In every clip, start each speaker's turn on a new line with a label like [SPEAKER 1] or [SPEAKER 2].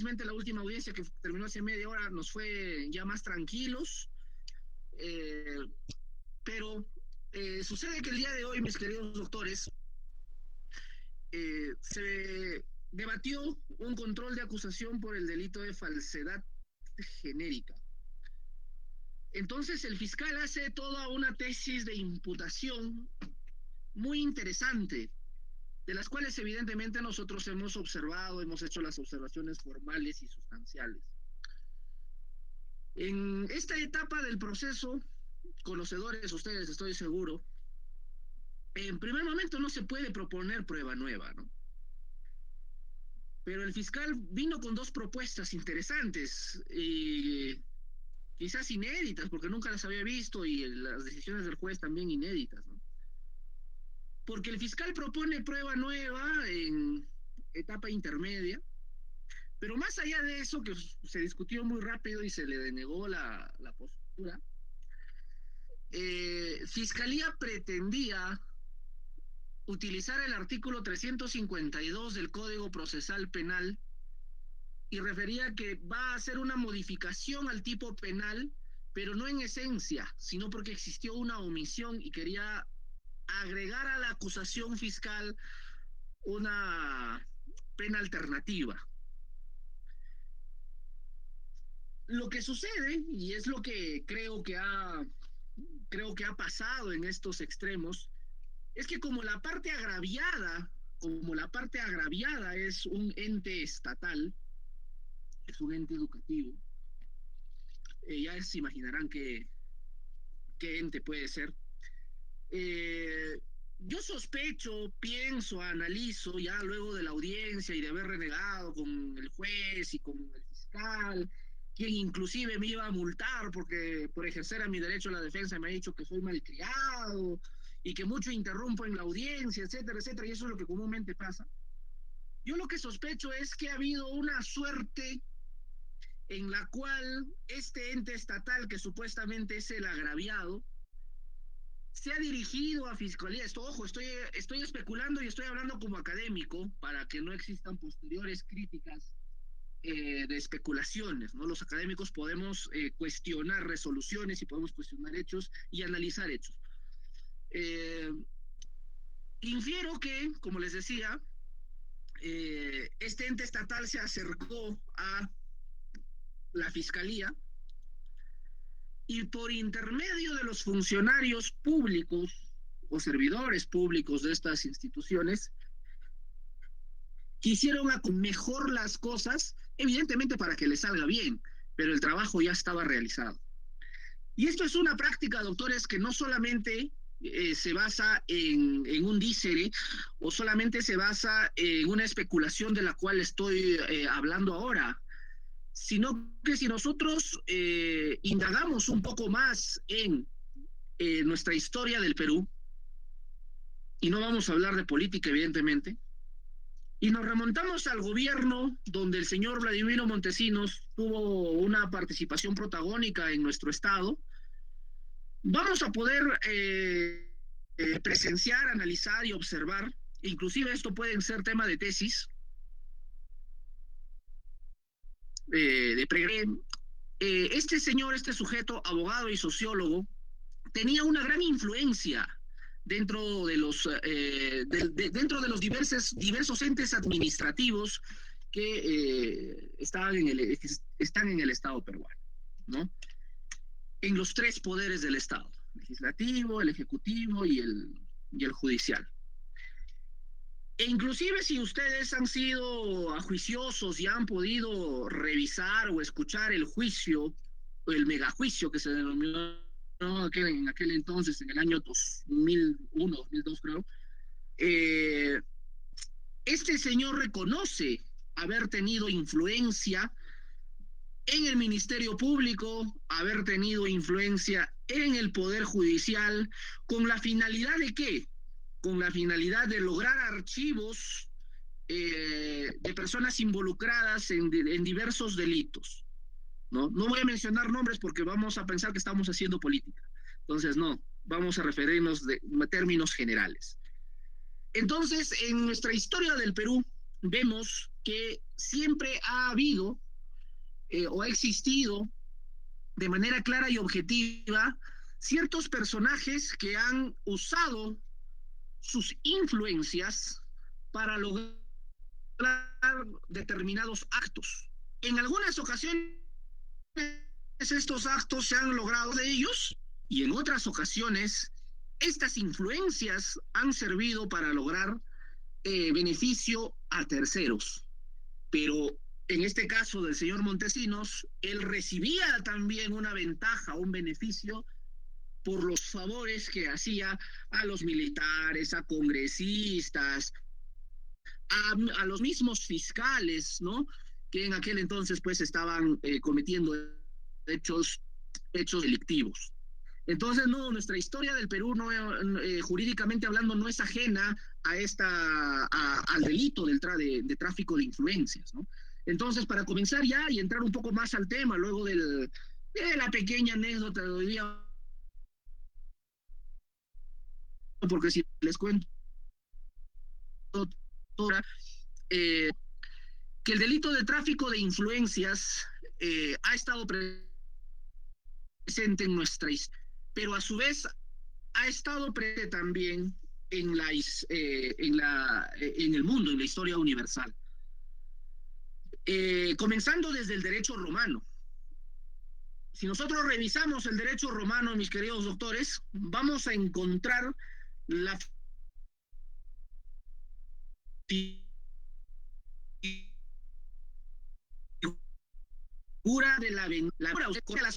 [SPEAKER 1] felizmente la última audiencia que terminó hace media hora nos fue ya más tranquilos, eh, pero sucede que el día de hoy, mis queridos doctores, se debatió un control de acusación por el delito de falsedad genérica. Entonces el fiscal hace toda una tesis de imputación muy interesante, de las cuales evidentemente nosotros hemos observado, hemos hecho las observaciones formales y sustanciales. En esta etapa del proceso, conocedores ustedes, estoy seguro, en primer momento no se puede proponer prueba nueva, ¿no? Pero el fiscal vino con dos propuestas interesantes, quizás inéditas, porque nunca las había visto, y las decisiones del juez también inéditas, ¿no? Porque el fiscal propone prueba nueva en etapa intermedia, pero más allá de eso, que se discutió muy rápido y se le denegó la postura, Fiscalía pretendía utilizar el artículo 352 del Código Procesal Penal y refería que va a hacer una modificación al tipo penal, pero no en esencia, sino porque existió una omisión y quería agregar a la acusación fiscal una pena alternativa. Lo que sucede, y es lo que creo que ha pasado en estos extremos, es que como la parte agraviada es un ente estatal, es un ente educativo, ya se imaginarán qué ente puede ser. Yo sospecho, pienso, analizo ya luego de la audiencia y de haber renegado con el juez y con el fiscal, quien inclusive me iba a multar porque por ejercer a mi derecho a la defensa me ha dicho que soy malcriado y que mucho interrumpo en la audiencia, etcétera, etcétera, y eso es lo que comúnmente pasa. Yo lo que sospecho es que ha habido una suerte en la cual este ente estatal, que supuestamente es el agraviado, se ha dirigido a Fiscalía. Ojo, estoy especulando y estoy hablando como académico para que no existan posteriores críticas de especulaciones, ¿no? Los académicos podemos cuestionar resoluciones y podemos cuestionar hechos y analizar hechos. Infiero que, como les decía, este ente estatal se acercó a la Fiscalía y por intermedio de los funcionarios públicos o servidores públicos de estas instituciones quisieron mejor las cosas, evidentemente para que les salga bien, pero el trabajo ya estaba realizado. Y esto es una práctica, doctores, que no solamente se basa en un dícere o solamente se basa en una especulación de la cual estoy hablando ahora, sino que si nosotros indagamos un poco más en nuestra historia del Perú, y no vamos a hablar de política, evidentemente, y nos remontamos al gobierno donde el señor Vladimiro Montesinos tuvo una participación protagónica en nuestro estado, vamos a poder presenciar, analizar y observar, inclusive esto puede ser tema de tesis, de pregrado. Este señor, este sujeto, abogado y sociólogo, tenía una gran influencia dentro de los diversos entes administrativos que están en el Estado peruano, ¿no? En los tres poderes del Estado: legislativo, el ejecutivo y el judicial. E inclusive si ustedes han sido ajuiciosos y han podido revisar o escuchar el juicio, o el megajuicio que se denominó en aquel entonces, en el año 2001, 2002 creo, este señor reconoce haber tenido influencia en el Ministerio Público, haber tenido influencia en el Poder Judicial, ¿con la finalidad de qué? Con la finalidad de lograr archivos de personas involucradas en diversos delitos, ¿no? No voy a mencionar nombres porque vamos a pensar que estamos haciendo política. Entonces, no, vamos a referirnos de términos generales. Entonces, en nuestra historia del Perú, vemos que siempre ha habido o ha existido de manera clara y objetiva ciertos personajes que han usado sus influencias para lograr determinados actos. En algunas ocasiones estos actos se han logrado de ellos y en otras ocasiones estas influencias han servido para lograr beneficio a terceros. Pero en este caso del señor Montesinos, él recibía también una ventaja, un beneficio por los favores que hacía a los militares, a congresistas, a los mismos fiscales, ¿no? Que en aquel entonces pues estaban cometiendo hechos delictivos. Entonces, no, nuestra historia del Perú, no, jurídicamente hablando, no es ajena al delito de tráfico de influencias, ¿no? Entonces, para comenzar ya y entrar un poco más al tema, luego de la pequeña anécdota de hoy día, porque si les cuento toda, que el delito de tráfico de influencias ha estado presente en nuestra historia, pero a su vez ha estado presente también en el mundo, en la historia universal. Comenzando desde el derecho romano. Si nosotros revisamos el derecho romano, mis queridos doctores, vamos a encontrar la figura de la las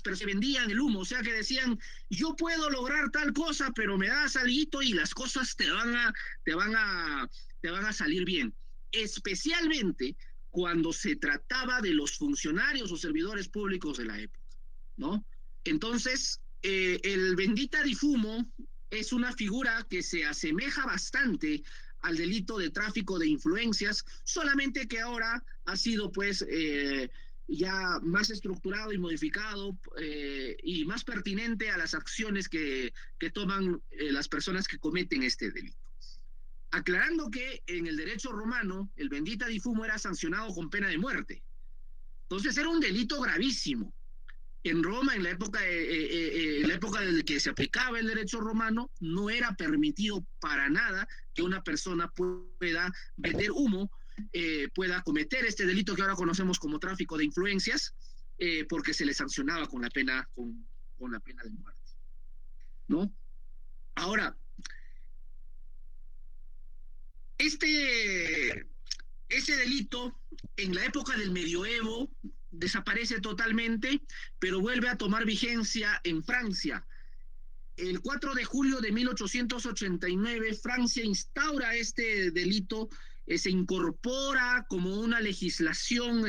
[SPEAKER 1] personas que vendían el humo, o sea que decían, yo puedo lograr tal cosa, pero me das alguito y las cosas te van a salir bien. Especialmente cuando se trataba de los funcionarios o servidores públicos de la época, ¿no? Entonces, el vendita di fumo es una figura que se asemeja bastante al delito de tráfico de influencias, solamente que ahora ha sido pues ya más estructurado y modificado y más pertinente a las acciones que toman las personas que cometen este delito. Aclarando que en el derecho romano el vendita di fumo era sancionado con pena de muerte. Entonces era un delito gravísimo. En Roma, en la época en que se aplicaba el derecho romano, no era permitido para nada que una persona pueda vender humo, pueda cometer este delito que ahora conocemos como tráfico de influencias, porque se le sancionaba con la pena de muerte, ¿no? Ahora, ese delito en la época del medioevo desaparece totalmente, pero vuelve a tomar vigencia en Francia. El 4 de julio de 1889, Francia instaura este delito, se incorpora como una legislación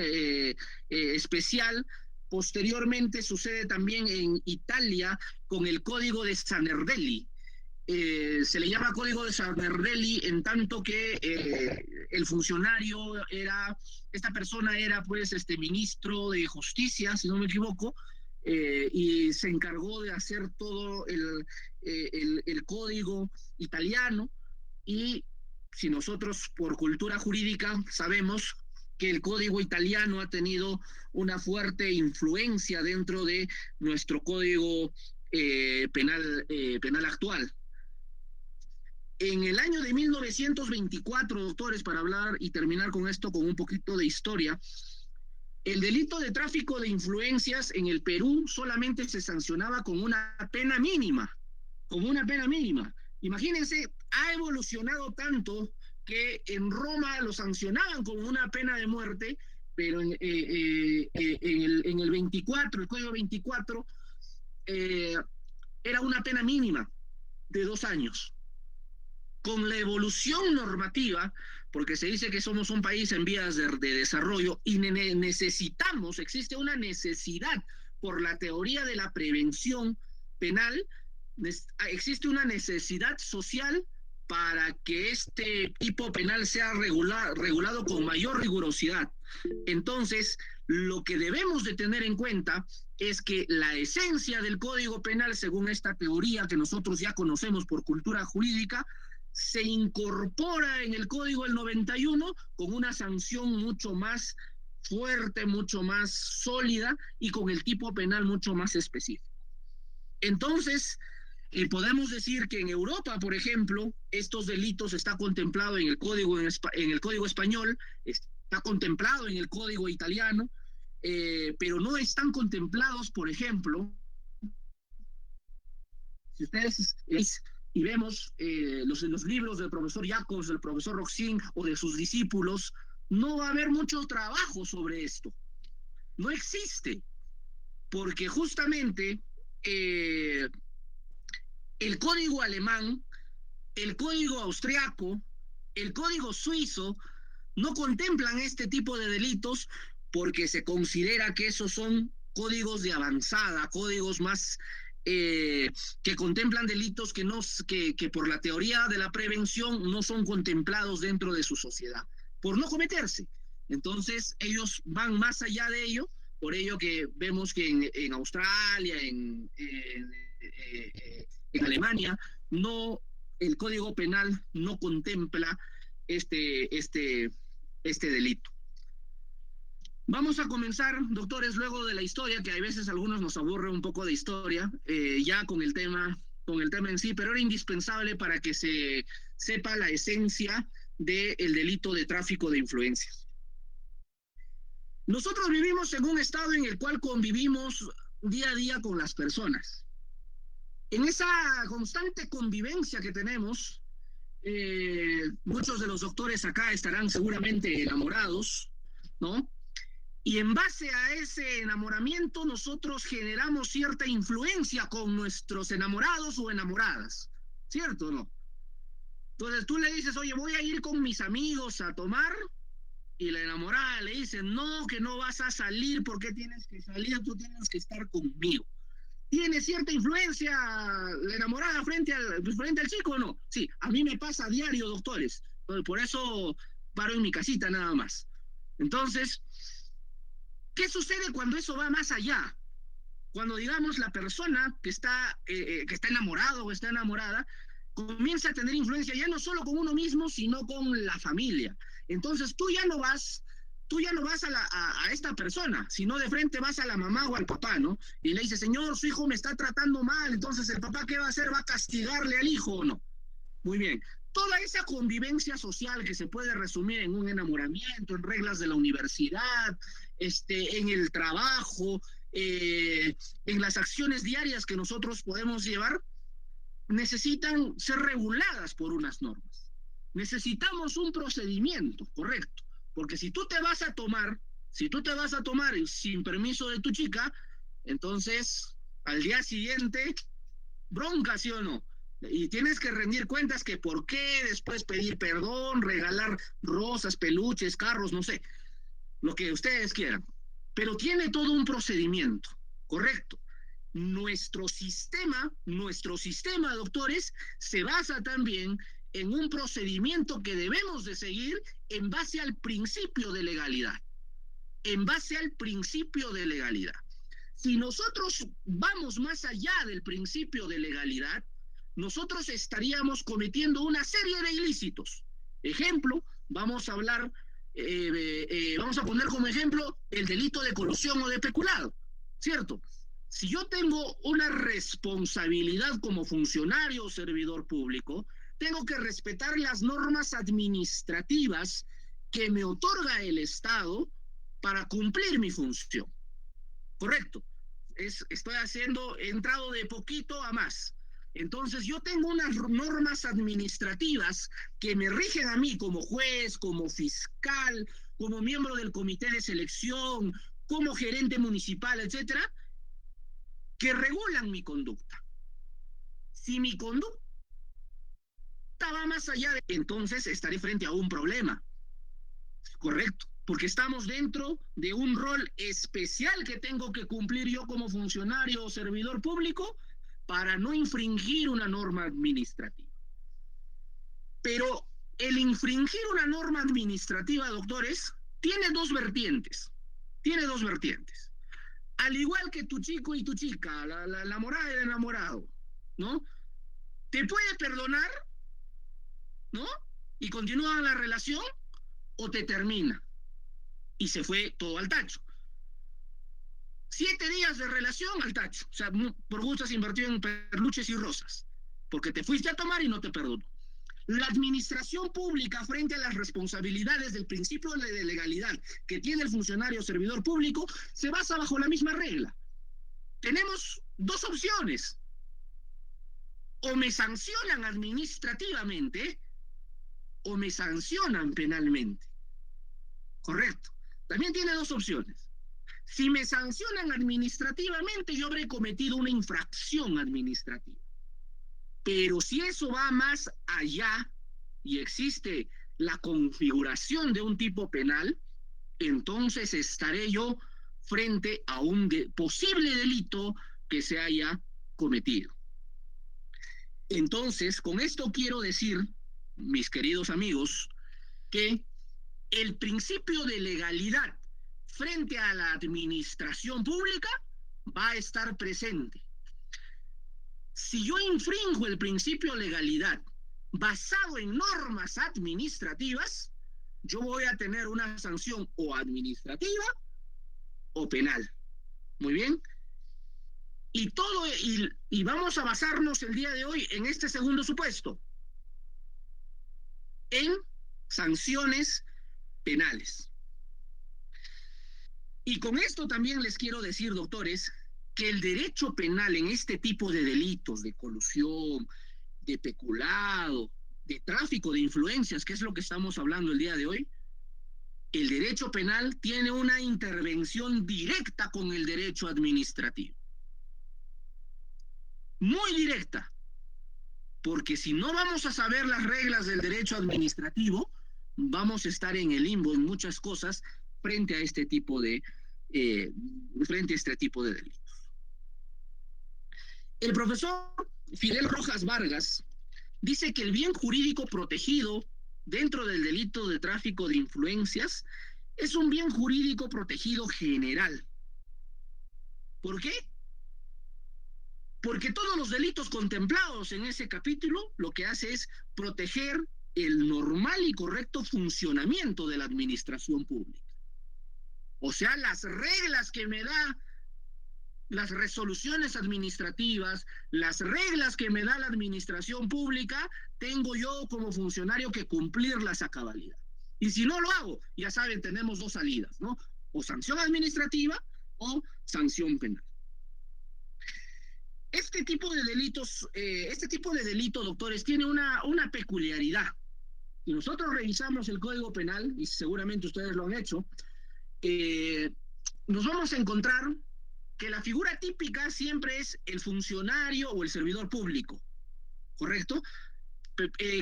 [SPEAKER 1] especial. Posteriormente sucede también en Italia con el Código de Sanardelli. Se le llama Código de Sanardelli en tanto que el funcionario esta persona era pues ministro de Justicia, si no me equivoco, y se encargó de hacer todo el código italiano. Y si nosotros por cultura jurídica sabemos que el código italiano ha tenido una fuerte influencia dentro de nuestro código penal actual. En el año de 1924, doctores, para hablar y terminar con esto con un poquito de historia, el delito de tráfico de influencias en el Perú solamente se sancionaba con una pena mínima, Imagínense, ha evolucionado tanto que en Roma lo sancionaban con una pena de muerte, pero en el 24, el Código 24, era una pena mínima de 2 años. Con la evolución normativa, porque se dice que somos un país en vías de desarrollo y existe una necesidad por la teoría de la prevención penal, existe una necesidad social para que este tipo penal sea regulado con mayor rigurosidad. Entonces, lo que debemos de tener en cuenta es que la esencia del Código Penal, según esta teoría que nosotros ya conocemos por cultura jurídica, se incorpora en el Código del 91 con una sanción mucho más fuerte, mucho más sólida y con el tipo penal mucho más específico. Entonces, podemos decir que en Europa, por ejemplo, estos delitos está contemplado en el código español, está contemplado en el código italiano, pero no están contemplados, por ejemplo, si ustedes y vemos los libros del profesor Jacobs, del profesor Roxin o de sus discípulos, no va a haber mucho trabajo sobre esto. No existe, porque justamente el código alemán, el código austriaco, el código suizo no contemplan este tipo de delitos porque se considera que esos son códigos de avanzada, códigos más que contemplan delitos que por la teoría de la prevención no son contemplados dentro de su sociedad, por no cometerse. Entonces ellos van más allá de ello, por ello que vemos que en Australia, en Alemania, no, el Código Penal no contempla este delito. Vamos a comenzar, doctores, luego de la historia, que a veces a algunos nos aburre un poco de historia, ya con el tema en sí, pero era indispensable para que se sepa la esencia del delito de tráfico de influencias. Nosotros vivimos en un estado en el cual convivimos día a día con las personas. En esa constante convivencia que tenemos, muchos de los doctores acá estarán seguramente enamorados, ¿no? Y en base a ese enamoramiento nosotros generamos cierta influencia con nuestros enamorados o enamoradas, ¿cierto o no? Entonces tú le dices, oye, voy a ir con mis amigos a tomar, y la enamorada le dice, no, que no vas a salir, ¿por qué tienes que salir? Tú tienes que estar conmigo. ¿Tiene cierta influencia la enamorada frente al chico o no? Sí, a mí me pasa a diario, doctores. Por eso paro en mi casita nada más. Entonces, ¿qué sucede cuando eso va más allá? Cuando, digamos, la persona que está enamorado o está enamorada comienza a tener influencia ya no solo con uno mismo, sino con la familia. Entonces tú ya no vas a esta persona, sino de frente vas a la mamá o al papá, ¿no? Y le dice, señor, su hijo me está tratando mal, entonces el papá, ¿qué va a hacer? ¿Va a castigarle al hijo o no? Muy bien. Toda esa convivencia social que se puede resumir en un enamoramiento, en reglas de la universidad, en el trabajo, en las acciones diarias que nosotros podemos llevar, necesitan ser reguladas por unas normas. Necesitamos un procedimiento correcto, porque si tú te vas a tomar sin permiso de tu chica, entonces al día siguiente, bronca, ¿sí o no? Y tienes que rendir cuentas que por qué, después pedir perdón, regalar rosas, peluches, carros, no sé, lo que ustedes quieran. Pero tiene todo un procedimiento, correcto. Nuestro sistema, doctores, se basa también en un procedimiento que debemos de seguir en base al principio de legalidad. En base al principio de legalidad. Si nosotros vamos más allá del principio de legalidad, nosotros estaríamos cometiendo una serie de ilícitos. Ejemplo, vamos a hablar, vamos a poner como ejemplo el delito de colusión o de peculado, ¿cierto? Si yo tengo una responsabilidad como funcionario o servidor público, tengo que respetar las normas administrativas que me otorga el Estado para cumplir mi función. Correcto. Estoy entrado de poquito a más. Entonces yo tengo unas normas administrativas que me rigen a mí como juez, como fiscal, como miembro del comité de selección, como gerente municipal, etcétera, que regulan mi conducta. Si mi conducta va más allá de... entonces estaré frente a un problema. Correcto. Porque estamos dentro de un rol especial que tengo que cumplir yo como funcionario o servidor público para no infringir una norma administrativa. Pero el infringir una norma administrativa, doctores, tiene dos vertientes. Al igual que tu chico y tu chica, la enamorada y el enamorado, ¿no? Te puede perdonar ¿no? Y continúa la relación o te termina. Y se fue todo al tacho. 7 días de relación al tacho. O sea, por gusto has invertido en perluches y rosas, porque te fuiste a tomar y no te perdonó. La administración pública frente a las responsabilidades del principio de legalidad que tiene el funcionario o servidor público se basa bajo la misma regla. Tenemos dos opciones. O me sancionan administrativamente o me sancionan penalmente. Correcto. También tiene dos opciones. Si me sancionan administrativamente, yo habré cometido una infracción administrativa. Pero si eso va más allá y existe la configuración de un tipo penal, entonces estaré yo frente a un posible delito que se haya cometido. Entonces, con esto quiero decir, mis queridos amigos, que el principio de legalidad frente a la administración pública va a estar presente. Si yo infringo el principio de legalidad basado en normas administrativas, yo voy a tener una sanción o administrativa o penal. Muy bien. Y vamos a basarnos el día de hoy en este segundo supuesto, en sanciones penales. Y con esto también les quiero decir, doctores, que el derecho penal en este tipo de delitos, de colusión, de peculado, de tráfico de influencias, que es lo que estamos hablando el día de hoy, el derecho penal tiene una intervención directa con el derecho administrativo. Muy directa. Porque si no vamos a saber las reglas del derecho administrativo, vamos a estar en el limbo en muchas cosas frente a este tipo de delitos. El profesor Fidel Rojas Vargas dice que el bien jurídico protegido dentro del delito de tráfico de influencias es un bien jurídico protegido general. ¿Por qué? Porque todos los delitos contemplados en ese capítulo lo que hace es proteger el normal y correcto funcionamiento de la administración pública. O sea, las reglas que me da las resoluciones administrativas, las reglas que me da la administración pública, tengo yo como funcionario que cumplirlas a cabalidad. Y si no lo hago, ya saben, tenemos dos salidas, ¿no? O sanción administrativa o sanción penal. Este tipo de delitos, doctores, tiene una peculiaridad. Si nosotros revisamos el Código Penal, y seguramente ustedes lo han hecho, nos vamos a encontrar que la figura típica siempre es el funcionario o el servidor público, ¿correcto?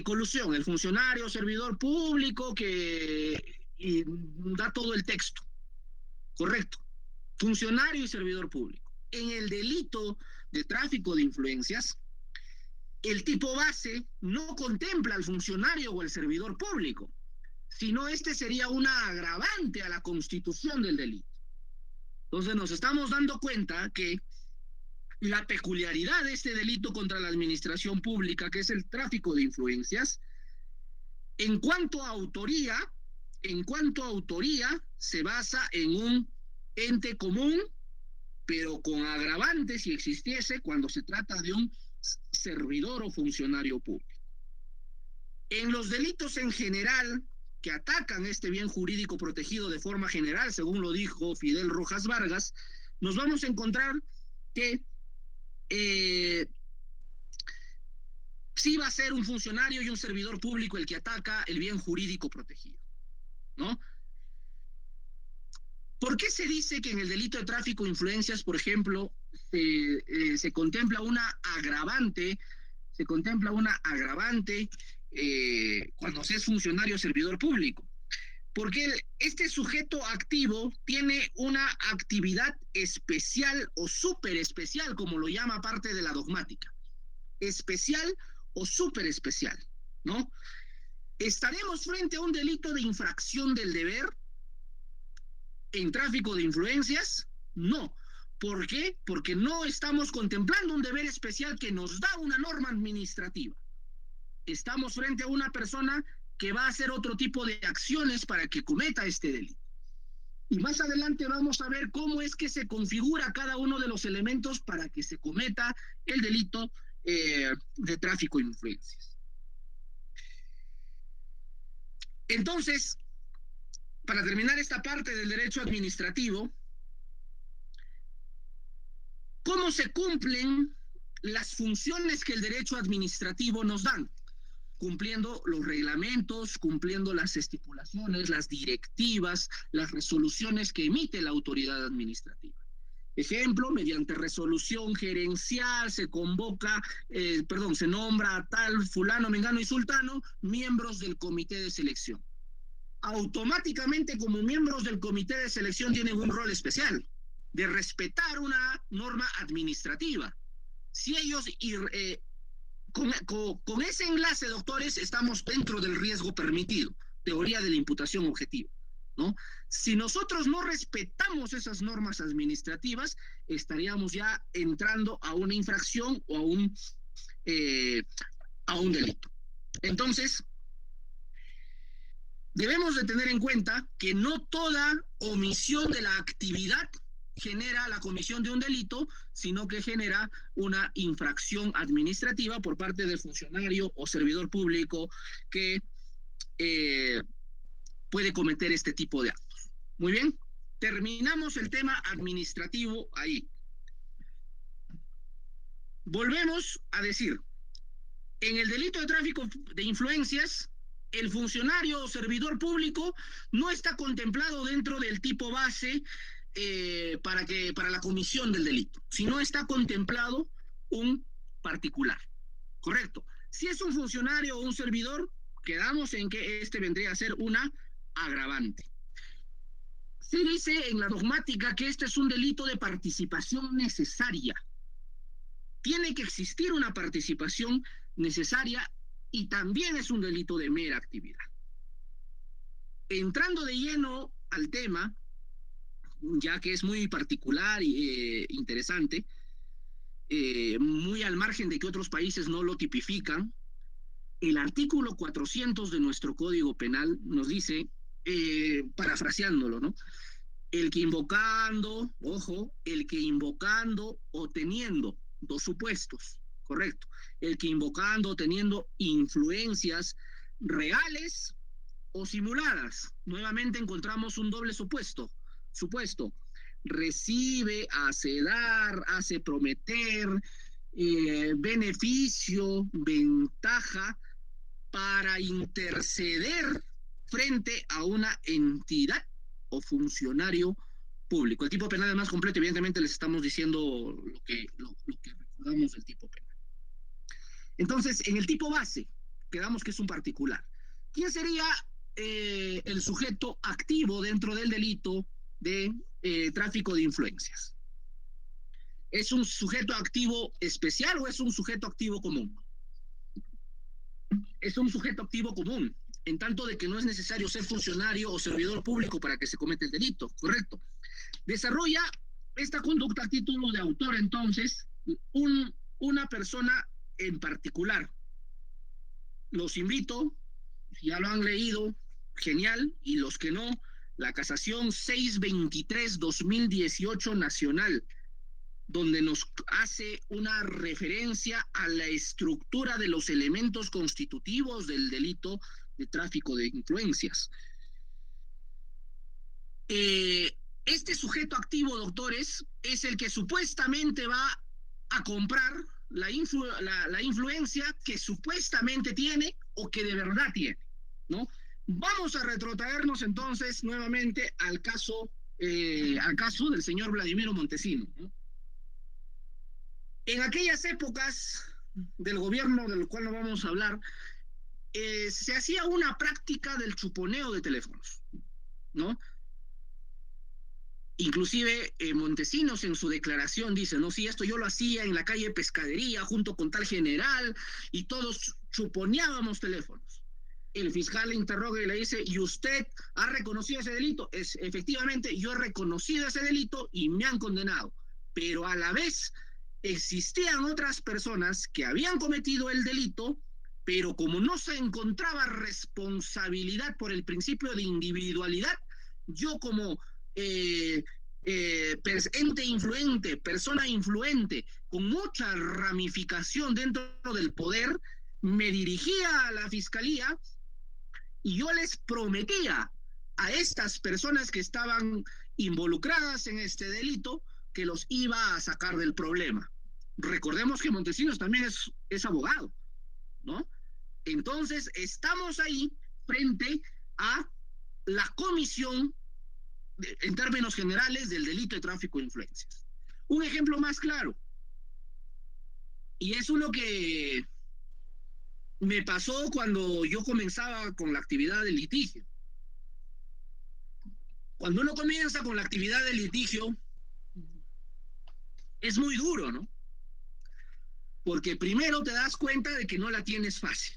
[SPEAKER 1] Colusión, el funcionario o servidor público que da todo el texto, ¿correcto? Funcionario y servidor público. En el delito de tráfico de influencias, el tipo base no contempla al funcionario o al servidor público, sino este sería una agravante a la constitución del delito. Entonces nos estamos dando cuenta que la peculiaridad de este delito contra la administración pública, que es el tráfico de influencias, en cuanto a autoría, se basa en un ente común, pero con agravantes si existiese cuando se trata de un servidor o funcionario público. En los delitos en general que atacan este bien jurídico protegido de forma general, según lo dijo Fidel Rojas Vargas, nos vamos a encontrar que sí va a ser un funcionario y un servidor público el que ataca el bien jurídico protegido, ¿no? ¿Por qué se dice que en el delito de tráfico de influencias, por ejemplo, se contempla una agravante, cuando se es funcionario o servidor público? Porque este sujeto activo tiene una actividad especial o súper especial, como lo llama parte de la dogmática. Especial o súper especial, ¿no? ¿Estaremos frente a un delito de infracción del deber en tráfico de influencias? No. ¿Por qué? Porque no estamos contemplando un deber especial que nos da una norma administrativa. estamos frente a una persona que va a hacer otro tipo de acciones para que cometa este delito. Y más adelante vamos a ver cómo es que se configura cada uno de los elementos para que se cometa el delito de tráfico de influencias. Entonces, para terminar esta parte del derecho administrativo, ¿cómo se cumplen las funciones que el derecho administrativo nos dan? Cumpliendo los reglamentos, cumpliendo las estipulaciones, las directivas, las resoluciones que emite la autoridad administrativa. Ejemplo, mediante resolución gerencial se convoca, se nombra a tal fulano, mengano y sultano miembros del comité de selección. Automáticamente, como miembros del comité de selección, tienen un rol especial de respetar una norma administrativa. Si ellos con ese enlace, doctores, estamos dentro del riesgo permitido, teoría de la imputación objetiva, ¿no? Si nosotros no respetamos esas normas administrativas, estaríamos ya entrando a una infracción o a un delito. Entonces, debemos de tener en cuenta que no toda omisión de la actividad genera la comisión de un delito, sino que genera una infracción administrativa por parte del funcionario o servidor público que puede cometer este tipo de actos. Muy bien, terminamos el tema administrativo ahí. Volvemos a decir, en el delito de tráfico de influencias, el funcionario o servidor público no está contemplado dentro del tipo base para la comisión del delito, sino está contemplado un particular, ¿correcto? Si es un funcionario o un servidor, quedamos en que este vendría a ser una agravante. Se dice en la dogmática que este es un delito de participación necesaria. Tiene que existir una participación necesaria y también es un delito de mera actividad. Entrando de lleno al tema, ya que es muy particular e interesante, muy al margen de que otros países no lo tipifican, el artículo 400 de nuestro Código Penal nos dice, parafraseándolo, ¿no? El que invocando, ojo, el que invocando o teniendo, dos supuestos, correcto, el que invocando o teniendo influencias reales o simuladas, nuevamente encontramos un doble supuesto, recibe, hace dar, hace prometer, beneficio, ventaja para interceder frente a una entidad o funcionario público. El tipo penal es más completo, evidentemente les estamos diciendo lo que recordamos del tipo penal. Entonces, en el tipo base, quedamos que es un particular. ¿Quién sería el sujeto activo dentro del delito de tráfico de influencias? ¿Es un sujeto activo especial o es un sujeto activo común? Es un sujeto activo común, en tanto de que no es necesario ser funcionario o servidor público para que se cometa el delito, ¿correcto? Desarrolla esta conducta a título de autor, entonces, una persona en particular. Los invito, si ya lo han leído, genial, y los que no, la casación 623-2018 nacional, donde nos hace una referencia a la estructura de los elementos constitutivos del delito de tráfico de influencias. Este sujeto activo, doctores, es el que supuestamente va a comprar la influencia que supuestamente tiene o que de verdad tiene, ¿no? Vamos a retrotraernos entonces nuevamente al caso del señor Vladimiro Montesino, ¿no? En aquellas épocas del gobierno del cual no vamos a hablar, se hacía una práctica del chuponeo de teléfonos, ¿no? Inclusive Montesinos en su declaración dice, no, sí, esto yo lo hacía en la calle Pescadería junto con tal general y todos chuponeábamos teléfonos. El fiscal le interroga y le dice, ¿y usted ha reconocido ese delito? Efectivamente, yo he reconocido ese delito y me han condenado, pero a la vez existían otras personas que habían cometido el delito pero como no se encontraba responsabilidad por el principio de individualidad, yo como ente influente, persona influente, con mucha ramificación dentro del poder, me dirigía a la fiscalía y yo les prometía a estas personas que estaban involucradas en este delito que los iba a sacar del problema. Recordemos que Montesinos también es abogado, ¿no? Entonces, estamos ahí frente a la comisión, en términos generales, del delito de tráfico de influencias. Un ejemplo más claro, y es uno que me pasó cuando yo comenzaba con la actividad de litigio. Cuando uno comienza con la actividad de litigio, es muy duro, ¿no? Porque primero te das cuenta de que no la tienes fácil.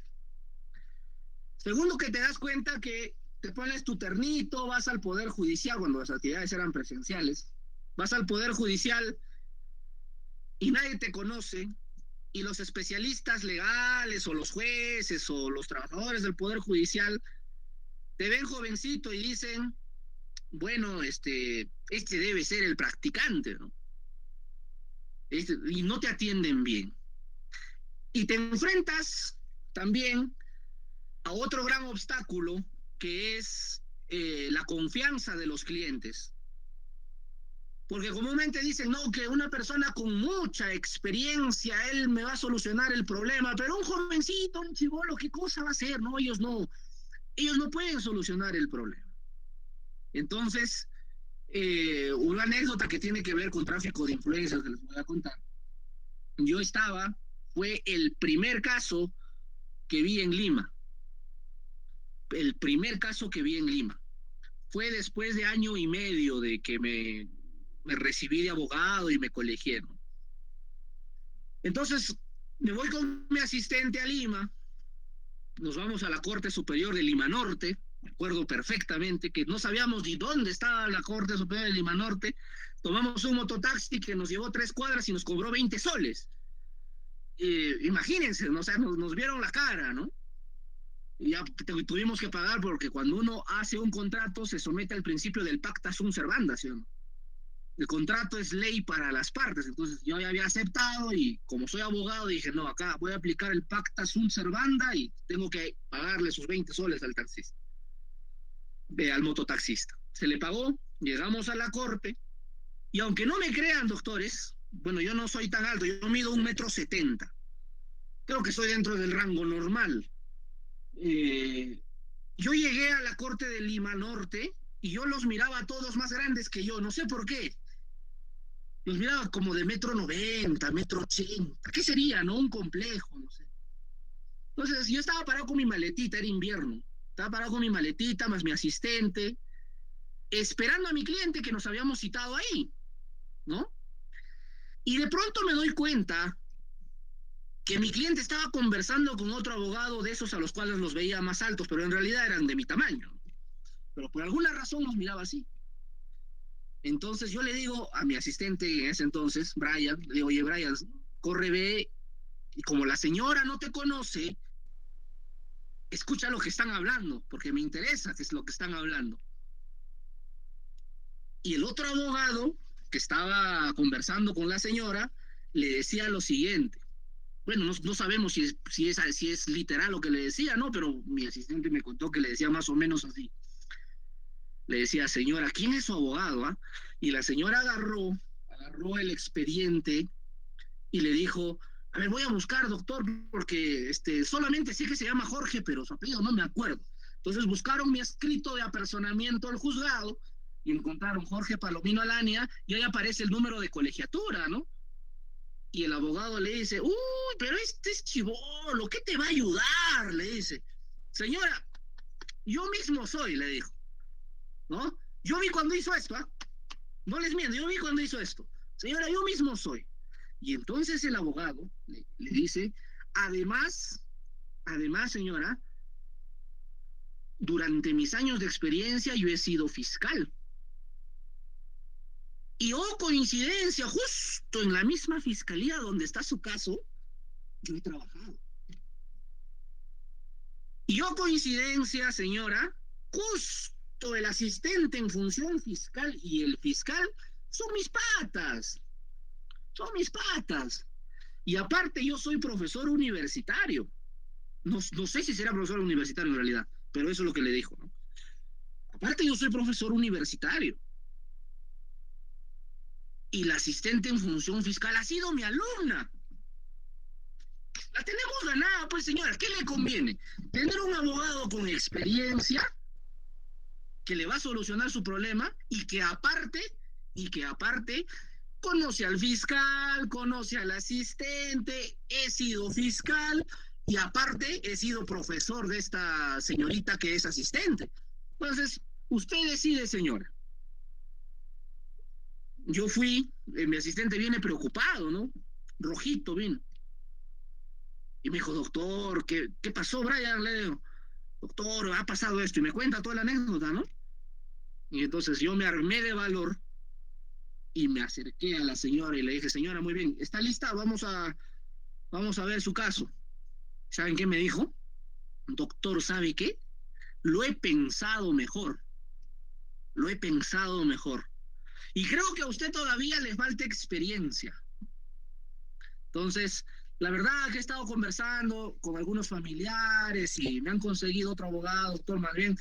[SPEAKER 1] Segundo, que te das cuenta que te pones tu ternito, vas al Poder Judicial, cuando las actividades eran presenciales, vas al Poder Judicial y nadie te conoce, y los especialistas legales o los jueces o los trabajadores del Poder Judicial te ven jovencito y dicen, bueno, este debe ser el practicante, ¿no? Y no te atienden bien. Y te enfrentas también a otro gran obstáculo que es la confianza de los clientes. Porque comúnmente dicen, no, que una persona con mucha experiencia, él me va a solucionar el problema, pero un jovencito, un chibolo, ¿qué cosa va a hacer? No, ellos no pueden solucionar el problema. Entonces, una anécdota que tiene que ver con tráfico de influencias que les voy a contar. Fue el primer caso que vi en Lima. El primer caso que vi en Lima. Fue después de 1 año y medio de que me recibí de abogado y me colegié, ¿no? Entonces, me voy con mi asistente a Lima, nos vamos a la Corte Superior de Lima Norte, me acuerdo perfectamente que no sabíamos ni dónde estaba la Corte Superior de Lima Norte, tomamos un mototaxi que nos llevó 3 cuadras y nos cobró 20 soles. Imagínense, ¿no? O sea, nos vieron la cara, ¿no? Y ya tuvimos que pagar porque cuando uno hace un contrato se somete al principio del pacta sunt servanda, ¿sí o no? El contrato es ley para las partes, entonces yo ya había aceptado y como soy abogado dije, no, acá voy a aplicar el pacta sunt servanda y tengo que pagarle sus 20 soles al taxista, al mototaxista. Se le pagó, llegamos a la corte y aunque no me crean, doctores, bueno, yo no soy tan alto, yo mido 1,70 m, creo que estoy dentro del rango normal. Yo llegué a la corte de Lima Norte y yo los miraba a todos más grandes que yo, no sé por qué. Los miraba como de 1,90 m, 1,80 m. ¿Qué sería, no? Un complejo, no sé. Entonces, yo estaba parado con mi maletita, era invierno. Estaba parado con mi maletita, más mi asistente, esperando a mi cliente que nos habíamos citado ahí, ¿no? Y de pronto me doy cuenta que mi cliente estaba conversando con otro abogado de esos a los cuales los veía más altos, pero en realidad eran de mi tamaño. Pero por alguna razón los miraba así. Entonces yo le digo a mi asistente en ese entonces, Brian, le digo, oye, Brian, corre, ve, y como la señora no te conoce, escucha lo que están hablando, porque me interesa qué es lo que están hablando. Y el otro abogado que estaba conversando con la señora le decía lo siguiente. Bueno, no sabemos si es literal lo que le decía, ¿no? Pero mi asistente me contó que le decía más o menos así. Le decía, señora, ¿quién es su abogado? ¿Ah? Y la señora agarró el expediente y le dijo, a ver, voy a buscar, doctor, porque solamente sé que se llama Jorge, pero su apellido no me acuerdo. Entonces buscaron mi escrito de apersonamiento al juzgado y encontraron Jorge Palomino Alania y ahí aparece el número de colegiatura, ¿no? Y el abogado le dice, uy, pero este es chibolo, ¿qué te va a ayudar? Le dice, señora, yo mismo soy, le dijo, ¿no? Yo vi cuando hizo esto, ¿ah? No les miento, yo vi cuando hizo esto. Señora, yo mismo soy. Y entonces el abogado le dice, además, señora, durante mis años de experiencia yo he sido fiscal. Y oh, coincidencia, justo en la misma fiscalía donde está su caso, yo he trabajado. Y yo, coincidencia, señora, justo el asistente en función fiscal y el fiscal son mis patas, son mis patas. Y aparte yo soy profesor universitario. No sé si será profesor universitario en realidad, pero eso es lo que le dijo, ¿no? Aparte yo soy profesor universitario. Y la asistente en función fiscal ha sido mi alumna. La tenemos ganada, pues señora, ¿qué le conviene? Tener un abogado con experiencia que le va a solucionar su problema y que aparte conoce al fiscal, conoce al asistente, he sido fiscal y aparte he sido profesor de esta señorita que es asistente. Entonces, usted decide, señora. Yo fui, mi asistente viene preocupado, ¿no? Rojito vino. Y me dijo, doctor, ¿qué pasó, Brian? Le digo, doctor, ha pasado esto. Y me cuenta toda la anécdota, ¿no? Y entonces yo me armé de valor y me acerqué a la señora y le dije, señora, muy bien, ¿está lista? Vamos a ver su caso. ¿Saben qué me dijo? Doctor, ¿sabe qué? Lo he pensado mejor. Lo he pensado mejor. Y creo que a usted todavía le falta experiencia. Entonces, la verdad que he estado conversando con algunos familiares y me han conseguido otro abogado, doctor, más bien,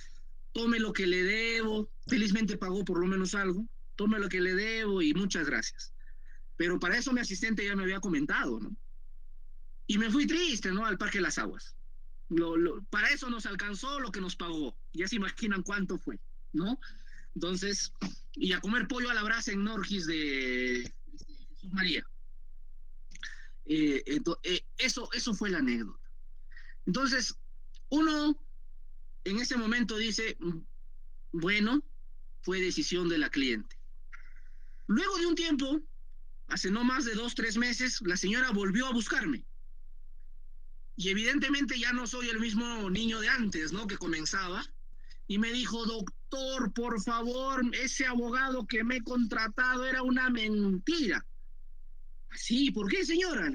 [SPEAKER 1] tome lo que le debo. Felizmente pagó por lo menos algo. Tome lo que le debo y muchas gracias. Pero para eso mi asistente ya me había comentado, ¿no? Y me fui triste, ¿no? Al Parque Las Aguas. Para eso nos alcanzó lo que nos pagó. Ya se imaginan cuánto fue, ¿no? Entonces, y a comer pollo a la brasa en Norgis de Jesús María. Eso fue la anécdota. Entonces, uno en ese momento dice, bueno, fue decisión de la cliente. Luego de un tiempo, hace no más de 2, 3 meses, la señora volvió a buscarme. Y evidentemente ya no soy el mismo niño de antes, ¿no? Que comenzaba. Y me dijo, doctor, por favor, ese abogado que me he contratado era una mentira. Sí, ¿por qué, señora?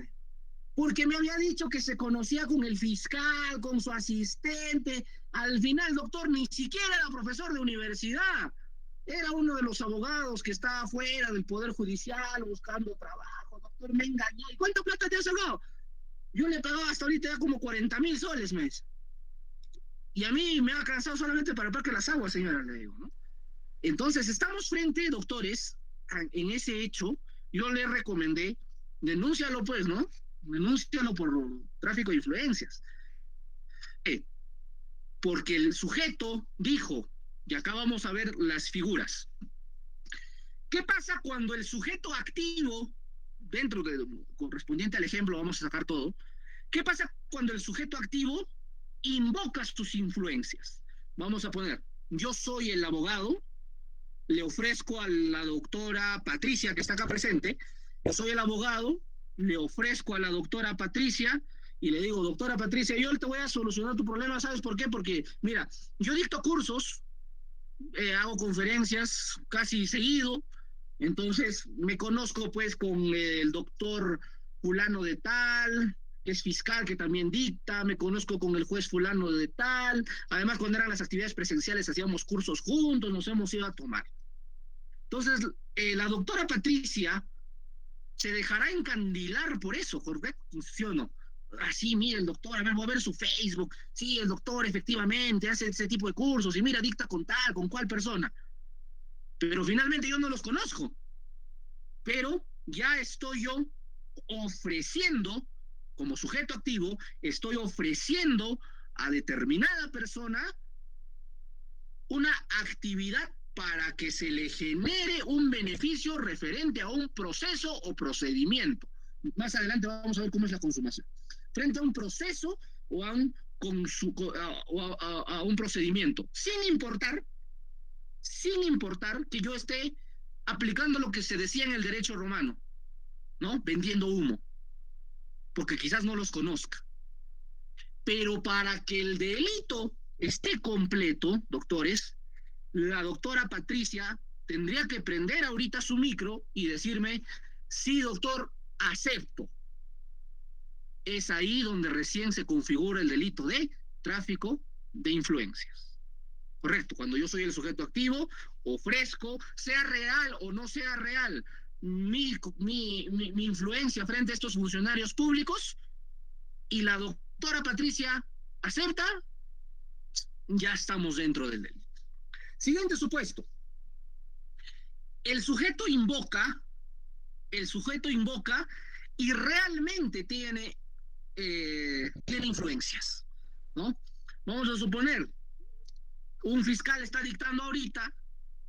[SPEAKER 1] Porque me había dicho que se conocía con el fiscal, con su asistente. Al final, doctor, ni siquiera era profesor de universidad. Era uno de los abogados que estaba fuera del Poder Judicial buscando trabajo. Doctor, me engañó. ¿Y cuánta plata te has sacado? Yo le pagaba hasta ahorita ya como 40,000 soles mes. Y a mí me ha alcanzado solamente para el Parque Las Aguas, señora, le digo, ¿no? Entonces, estamos frente, doctores, en ese hecho. Yo le recomendé, denúncialo pues, ¿no? Denúncialo por tráfico de influencias. Porque el sujeto dijo, y acá vamos a ver las figuras. ¿Qué pasa cuando el sujeto activo, dentro de correspondiente al ejemplo, vamos a sacar todo, qué pasa cuando el sujeto activo invoca sus influencias? Vamos a poner, yo soy el abogado, le ofrezco a la doctora Patricia, que está acá presente, yo soy el abogado, le ofrezco a la doctora Patricia y le digo, doctora Patricia, yo te voy a solucionar tu problema, ¿sabes por qué? Porque, mira, yo dicto cursos, hago conferencias casi seguido, entonces me conozco pues con el doctor fulano de tal, que es fiscal, que también dicta, me conozco con el juez fulano de tal, además cuando eran las actividades presenciales hacíamos cursos juntos, nos hemos ido a tomar. Entonces, la doctora Patricia se dejará encandilar por eso, Jorge, ¿sí o no? Así, mira el doctor, a ver, voy a ver su Facebook, sí, el doctor efectivamente hace ese tipo de cursos y mira, dicta con tal, con cuál persona. Pero finalmente yo no los conozco. Pero ya estoy yo ofreciendo, como sujeto activo, estoy ofreciendo a determinada persona una actividad para que se le genere un beneficio referente a un proceso o procedimiento. Más adelante vamos a ver cómo es la consumación. Frente a un proceso o a un procedimiento, sin importar que yo esté aplicando lo que se decía en el derecho romano, ¿no? Vendiendo humo, porque quizás no los conozca. Pero para que el delito esté completo, doctores, la doctora Patricia tendría que prender ahorita su micro y decirme, sí, doctor, acepto. Es ahí donde recién se configura el delito de tráfico de influencias. Correcto, cuando yo soy el sujeto activo, ofrezco, sea real o no sea real, mi influencia frente a estos funcionarios públicos, y la doctora Patricia acepta, ya estamos dentro del delito. Siguiente supuesto. El sujeto invoca y realmente tiene influencias, ¿no? Vamos a suponer, un fiscal está dictando ahorita,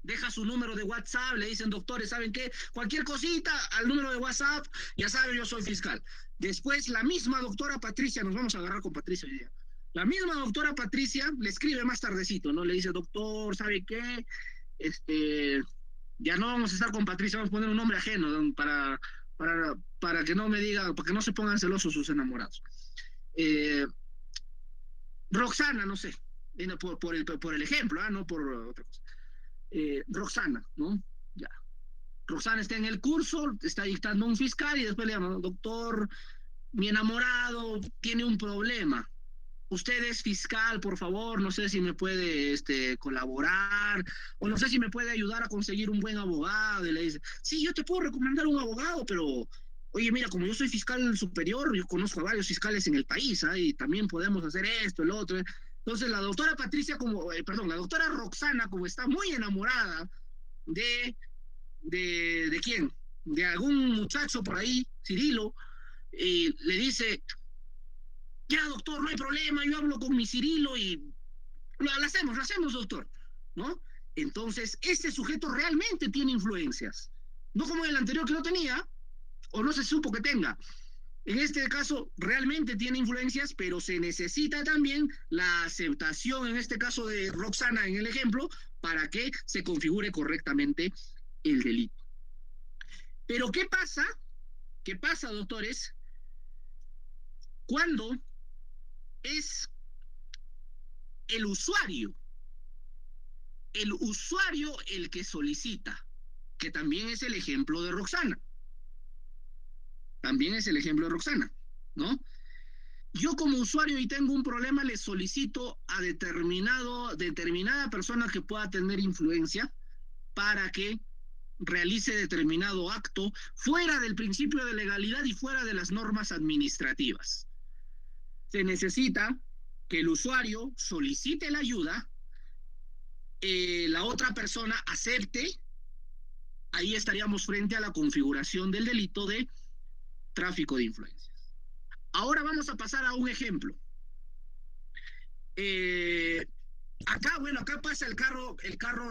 [SPEAKER 1] deja su número de WhatsApp, le dicen, doctores, ¿saben qué? Cualquier cosita al número de WhatsApp, ya saben, yo soy fiscal. Después la misma doctora Patricia, nos vamos a agarrar con Patricia hoy día, la misma doctora Patricia le escribe más tardecito, ¿no? Le dice, doctor, ¿sabe qué? Ya no vamos a estar con Patricia, vamos a poner un nombre ajeno, ¿no? Para que no me diga, para que no se pongan celosos sus enamorados. Roxana, no sé, por el ejemplo, no por otra cosa. Roxana, ¿no? Ya. Roxana está en el curso, está dictando un fiscal y después le llama, doctor, mi enamorado tiene un problema. Usted es fiscal, por favor, no sé si me puede colaborar, o no sé si me puede ayudar a conseguir un buen abogado. Y le dice, sí, yo te puedo recomendar un abogado, pero, oye, mira, como yo soy fiscal superior, yo conozco a varios fiscales en el país, y también podemos hacer esto, el otro. Entonces, la doctora Patricia, la doctora Roxana, como está muy enamorada de quién, de algún muchacho por ahí, Cirilo, le dice, ya, doctor, no hay problema, yo hablo con mi Cirilo y lo hacemos, doctor, ¿no? Entonces, este sujeto realmente tiene influencias, no como el anterior que no tenía, o no se supo que tenga. En este caso, realmente tiene influencias, pero se necesita también la aceptación, en este caso de Roxana, en el ejemplo, para que se configure correctamente el delito. Pero ¿qué pasa? ¿Qué pasa, doctores? Cuando es el usuario el que solicita, que también es el ejemplo de Roxana. También es el ejemplo de Roxana, ¿no? Yo como usuario y tengo un problema, le solicito a determinada persona que pueda tener influencia para que realice determinado acto fuera del principio de legalidad y fuera de las normas administrativas. Se necesita que el usuario solicite la ayuda, la otra persona acepte, ahí estaríamos frente a la configuración del delito de tráfico de influencias. Ahora vamos a pasar a un ejemplo. Acá pasa el carro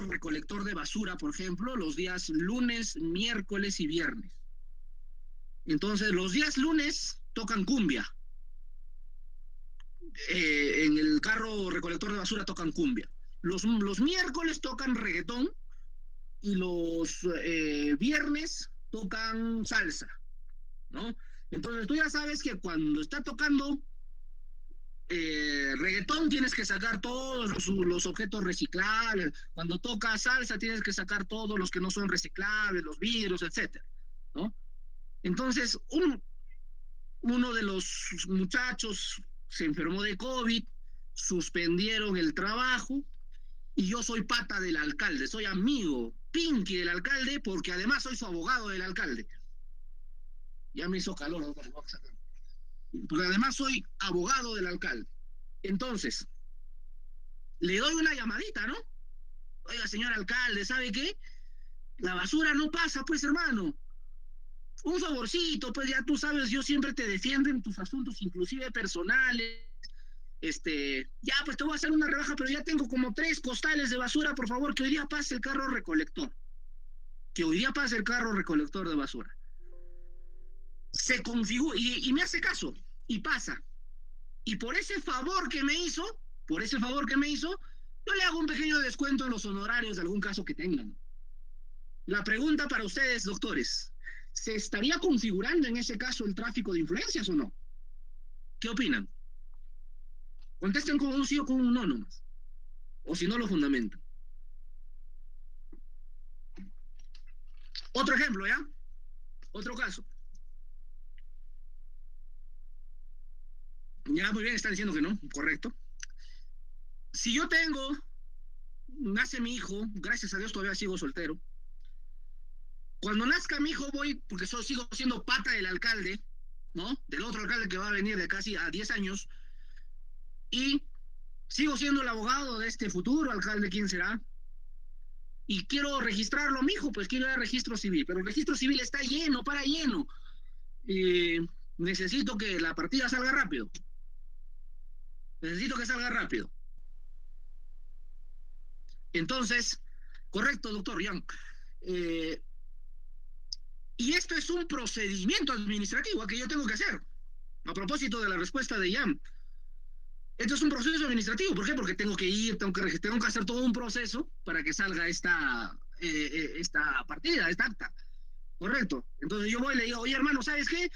[SPEAKER 1] recolector de basura, por ejemplo, los días lunes, miércoles y viernes. Entonces, los días lunes tocan cumbia. En el carro recolector de basura tocan cumbia. Los miércoles tocan reggaetón y los viernes tocan salsa, ¿no? Entonces tú ya sabes que cuando está tocando reggaetón tienes que sacar todos los objetos reciclables, cuando toca salsa tienes que sacar todos los que no son reciclables, los vidrios, etcétera, ¿no? Entonces uno de los muchachos se enfermó de COVID, suspendieron el trabajo y yo soy pata del alcalde, soy amigo pinky del alcalde porque además soy su abogado del alcalde. Ya me hizo calor, ¿no? Porque además soy abogado del alcalde. Entonces, le doy una llamadita, ¿no? Oiga, señor alcalde, ¿sabe qué? La basura no pasa, pues, hermano. Un favorcito, pues ya tú sabes, yo siempre te defiendo en tus asuntos, inclusive personales. Ya, pues te voy a hacer una rebaja, pero ya tengo como 3 costales de basura, por favor, que hoy día pase el carro recolector. Que hoy día pase el carro recolector de basura. Se configura, y me hace caso, y pasa. Y por ese favor que me hizo, yo le hago un pequeño descuento en los honorarios de algún caso que tengan. La pregunta para ustedes, doctores, ¿se estaría configurando en ese caso el tráfico de influencias o no? ¿Qué opinan? Contesten con un sí o con un no nomás. O si no, lo fundamentan. Otro ejemplo, ¿ya? Otro caso. Ya, muy bien, están diciendo que no, correcto. Si yo tengo, nace mi hijo, gracias a Dios todavía sigo soltero. Cuando nazca mi hijo voy, porque sigo siendo pata del alcalde, ¿no? Del otro alcalde que va a venir de casi a 10 años, y sigo siendo el abogado de este futuro alcalde, ¿quién será? Y quiero registrarlo, mi hijo, pues quiero ir al registro civil, pero el registro civil está lleno, para lleno. Eh, necesito que la partida salga rápido. Necesito que salga rápido. Entonces, correcto, doctor Young. Eh, y esto es un procedimiento administrativo que yo tengo que hacer. A propósito de la respuesta de Jan. Esto es un proceso administrativo. ¿Por qué? Porque tengo que ir, tengo que hacer todo un proceso para que salga esta partida, esta acta. Correcto. Entonces yo voy y le digo, oye hermano, ¿sabes qué?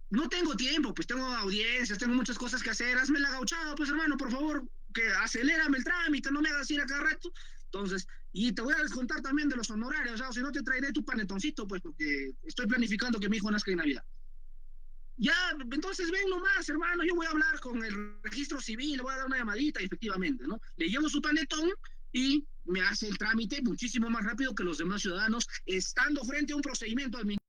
[SPEAKER 1] No tengo tiempo, pues tengo audiencias, tengo muchas cosas que hacer, hazme la gauchada, pues hermano, por favor, que acelérame el trámite, no me hagas ir a cada rato. Entonces, y te voy a descontar también de los honorarios, o si no te traeré tu panetoncito, pues porque estoy planificando que mi hijo nazca en Navidad. Ya, entonces ven nomás, hermano, yo voy a hablar con el registro civil, le voy a dar una llamadita, efectivamente, ¿no? Le llevo su panetón y me hace el trámite muchísimo más rápido que los demás ciudadanos, estando frente a un procedimiento administrativo.